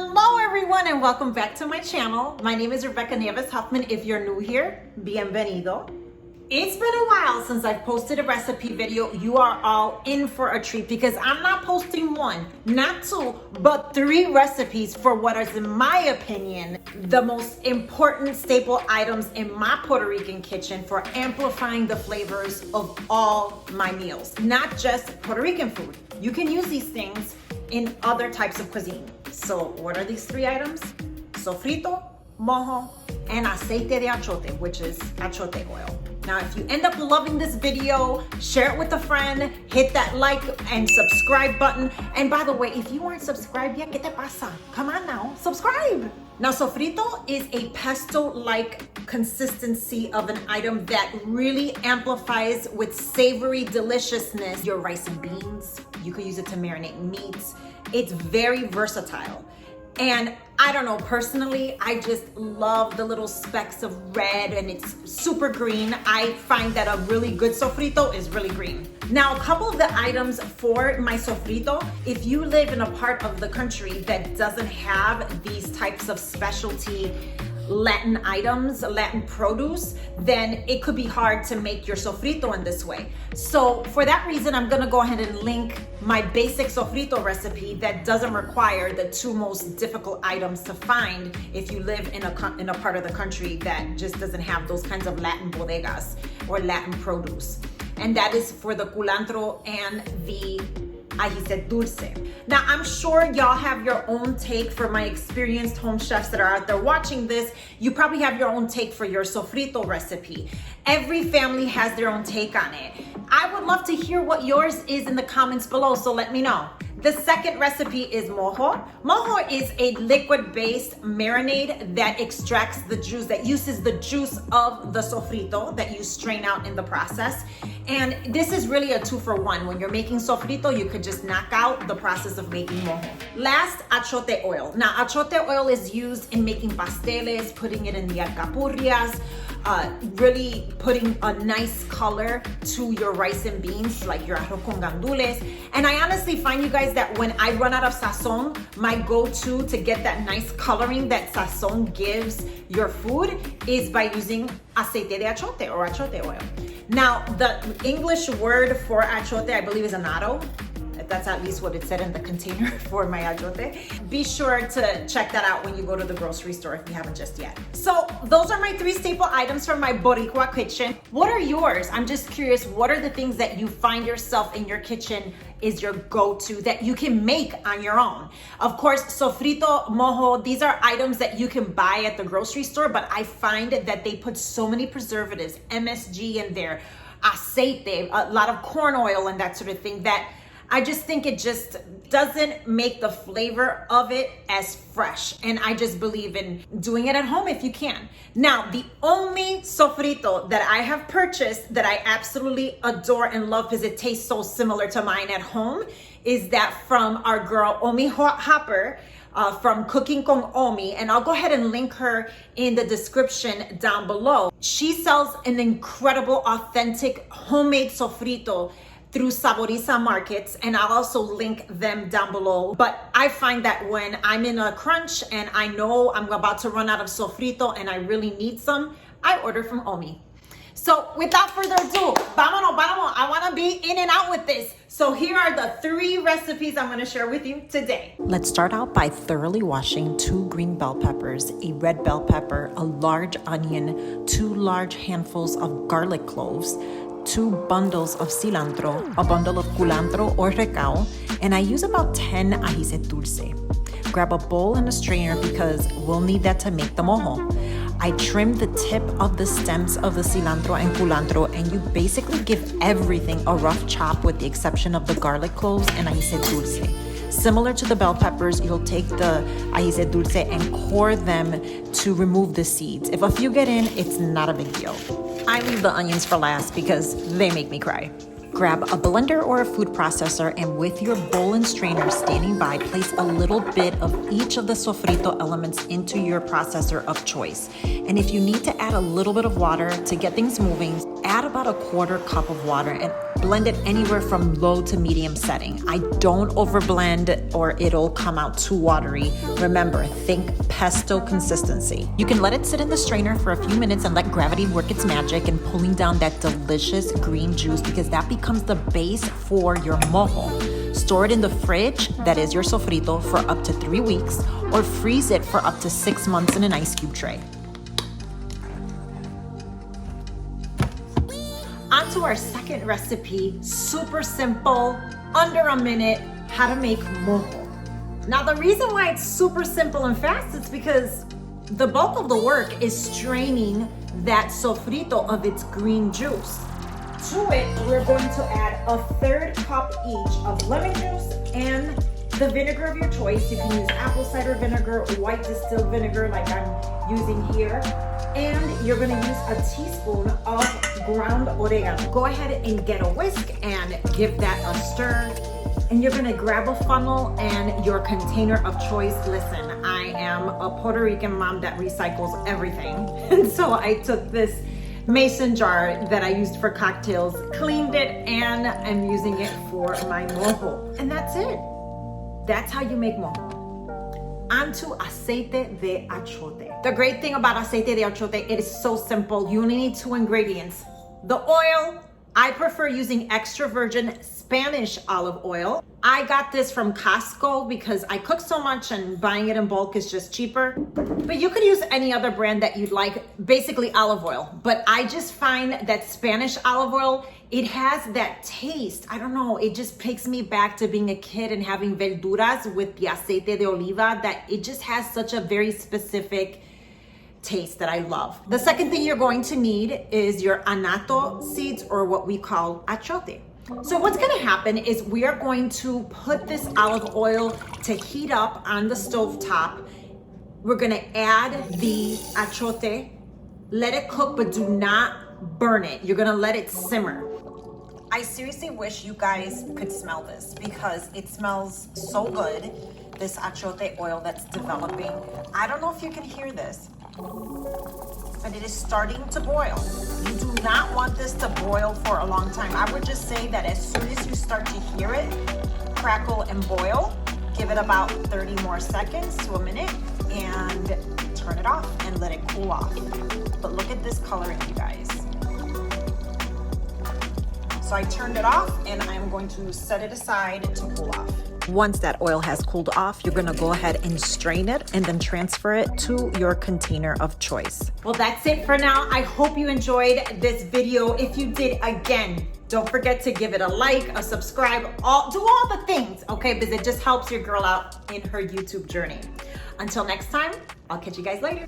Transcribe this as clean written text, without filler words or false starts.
Hello everyone and welcome back to my channel. My name is Rebecca Huffman. If you're new here, bienvenido. It's been a while since I've posted a recipe video. You are all in for a treat because I'm not posting one, not two, but 3 recipes for what is, in my opinion, the most important staple items in my Puerto Rican kitchen for amplifying the flavors of all my meals, not just Puerto Rican food. You can use these things in other types of cuisine. So what are these 3 items? Sofrito, mojo, and aceite de achiote, which is achiote oil. Now, if you end up loving this video, share it with a friend, hit that like and subscribe button. And by the way, if you aren't subscribed yet, ¿qué te pasa? Come on now, subscribe. Now, sofrito is a pesto-like consistency of an item that really amplifies with savory deliciousness your rice and beans. You could use it to marinate meats. It's very versatile. And I don't know, personally, I just love the little specks of red and it's super green. I find that a really good sofrito is really green. Now, a couple of the items for my sofrito, if you live in a part of the country that doesn't have these types of specialty Latin items, Latin produce, then it could be hard to make your sofrito in this way. So for that reason, I'm gonna go ahead and link my basic sofrito recipe that doesn't require the 2 most difficult items to find if you live in a part of the country that just doesn't have those kinds of Latin bodegas or Latin produce. And that is for the culantro and the ajices dulce. Now, I'm sure y'all have your own take. For my experienced home chefs that are out there watching this, you probably have your own take for your sofrito recipe. Every family has their own take on it. I would love to hear what yours is in the comments below, so let me know. The second recipe is mojo. Mojo is a liquid-based marinade that extracts the juice, that uses the juice of the sofrito that you strain out in the process. And this is really a 2-for-1. When you're making sofrito, you could just knock out the process of making mojo. Last, achiote oil. Now, achiote oil is used in making pasteles, putting it in the alcapurrias, really putting a nice color to your rice and beans, like your arroz con gandules. And I honestly find, you guys, that when I run out of sazon, my go-to to get that nice coloring that sazon gives your food is by using aceite de achiote or achiote oil. Now, the English word for achiote, I believe, is annatto. That's at least what it said in the container for my achiote. Be sure to check that out when you go to the grocery store if you haven't just yet. So those are my 3 staple items from my Boricua kitchen. What are yours? I'm just curious, what are the things that you find yourself in your kitchen is your go-to that you can make on your own? Of course, sofrito, mojo, these are items that you can buy at the grocery store, but I find that they put so many preservatives, MSG in there, aceite, a lot of corn oil and that sort of thing, that I just think it just doesn't make the flavor of it as fresh. And I just believe in doing it at home if you can. Now, the only sofrito that I have purchased that I absolutely adore and love because it tastes so similar to mine at home is that from our girl Omi Hopper, from Cooking con Omi, and I'll go ahead and link her in the description down below. She sells an incredible, authentic, homemade sofrito through Saboriza Markets, and I'll also link them down below. But I find that when I'm in a crunch and I know I'm about to run out of sofrito and I really need some, I order from Omi. So without further ado, vámonos. I wanna be in and out with this. So here are the 3 recipes I'm gonna share with you today. Let's start out by thoroughly washing 2 green bell peppers, a red bell pepper, a large onion, 2 large handfuls of garlic cloves, 2 bundles of cilantro, a bundle of culantro or recao, and I use about 10 ajices dulce. Grab a bowl and a strainer because we'll need that to make the mojo. I trim the tip of the stems of the cilantro and culantro, and you basically give everything a rough chop with the exception of the garlic cloves and ajices dulce. Similar to the bell peppers, you'll take the ajices dulce and core them to remove the seeds. If a few get in, it's not a big deal. I leave the onions for last because they make me cry. Grab a blender or a food processor, and with your bowl and strainer standing by, place a little bit of each of the sofrito elements into your processor of choice. And if you need to add a little bit of water to get things moving, add about a 1/4 cup of water and blend it anywhere from low to medium setting. I don't overblend or it'll come out too watery. Remember, think pesto consistency. You can let it sit in the strainer for a few minutes and let gravity work its magic in pulling down that delicious green juice, because that becomes the base for your mojo. Store it in the fridge, that is your sofrito, for up to 3 weeks, or freeze it for up to 6 months in an ice cube tray. On to our second recipe, super simple, under a minute, how to make mojo. Now the reason why it's super simple and fast is because the bulk of the work is straining that sofrito of its green juice. To it, we're going to add a 1/3 cup each of lemon juice and the vinegar of your choice. You can use apple cider vinegar, white distilled vinegar like I'm using here. And you're gonna use a teaspoon of ground oregano. Go ahead and get a whisk and give that a stir. And you're gonna grab a funnel and your container of choice. Listen, I am a Puerto Rican mom that recycles everything. And so I took this mason jar that I used for cocktails, cleaned it, and I'm using it for my mojo. And that's it. That's how you make mojo. Onto aceite de achiote. The great thing about aceite de achiote, it is so simple. You only need 2 ingredients. The oil, I prefer using extra virgin Spanish olive oil. I got this from Costco because I cook so much and buying it in bulk is just cheaper. But you could use any other brand that you'd like, basically olive oil. But I just find that Spanish olive oil, it has that taste. I don't know, it just takes me back to being a kid and having verduras with the aceite de oliva, that it just has such a very specific taste that I love. The second thing you're going to need is your annatto seeds, or what we call achiote. So what's gonna happen is we are going to put this olive oil to heat up on the stove top. We're gonna add the achiote, let it cook, but do not burn it. You're gonna let it simmer. I seriously wish you guys could smell this because it smells so good, this achiote oil that's developing. I don't know if you can hear this, but it is starting to boil. You do not want this to boil for a long time. I would just say that as soon as you start to hear it crackle and boil, give it about 30 more seconds to a minute and turn it off and let it cool off. But look at this coloring, you guys. So I turned it off and I'm going to set it aside to cool off. Once that oil has cooled off, you're gonna go ahead and strain it and then transfer it to your container of choice. Well, that's it for now. I hope you enjoyed this video. If you did, again, don't forget to give it a like, a subscribe, do all the things, okay? Because it just helps your girl out in her YouTube journey. Until next time, I'll catch you guys later.